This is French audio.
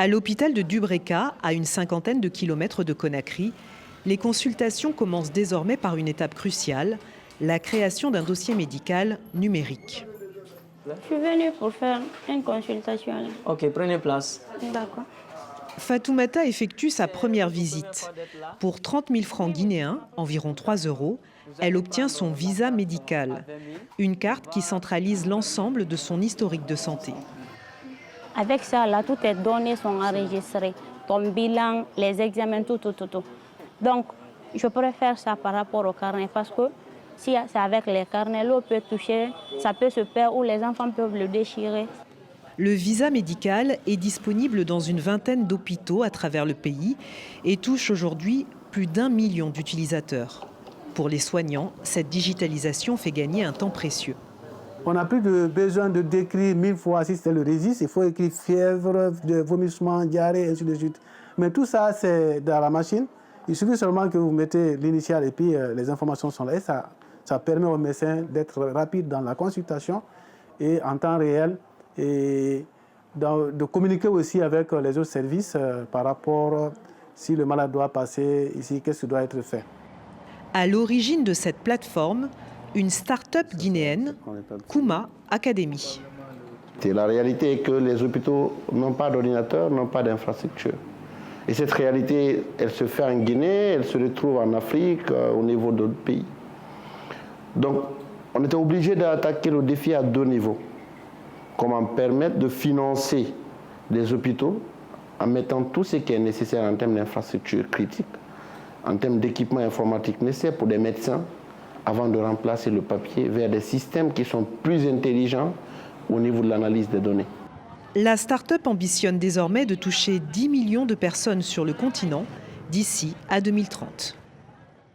À l'hôpital de Dubreka, à une cinquantaine de kilomètres de Conakry, les consultations commencent désormais par une étape cruciale, la création d'un dossier médical numérique. Je suis venue pour faire une consultation. Ok, prenez place. D'accord. Fatoumata effectue sa première visite. Pour 30 000 francs guinéens, environ 3 €, elle obtient son visa médical, une carte qui centralise l'ensemble de son historique de santé. Avec ça, là, toutes tes données sont enregistrées. Ton bilan, les examens, tout. Donc, je préfère ça par rapport au carnet parce que si c'est avec les carnets, l'eau peut toucher, ça peut se perdre ou les enfants peuvent le déchirer. Le visa médical est disponible dans une vingtaine d'hôpitaux à travers le pays et touche aujourd'hui plus d'1 million d'utilisateurs. Pour les soignants, cette digitalisation fait gagner un temps précieux. On n'a plus besoin de décrire 1000 fois si c'est le registre. Il faut écrire fièvre, vomissement, diarrhée, ainsi de suite. Mais tout ça, c'est dans la machine. Il suffit seulement que vous mettez l'initiale et puis les informations sont là. Et ça permet au médecin d'être rapide dans la consultation et en temps réel et de communiquer aussi avec les autres services par rapport si le malade doit passer ici, qu'est-ce qui doit être fait. À l'origine de cette plateforme, une start-up guinéenne, Kouma Academy. La réalité est que les hôpitaux n'ont pas d'ordinateur, n'ont pas d'infrastructure. Et cette réalité, elle se fait en Guinée, elle se retrouve en Afrique, au niveau d'autres pays. Donc, on était obligé d'attaquer le défi à 2 niveaux. Comment permettre de financer les hôpitaux en mettant tout ce qui est nécessaire en termes d'infrastructures critiques, en termes d'équipements informatiques nécessaires pour des médecins, avant de remplacer le papier vers des systèmes qui sont plus intelligents au niveau de l'analyse des données. La start-up ambitionne désormais de toucher 10 millions de personnes sur le continent d'ici à 2030.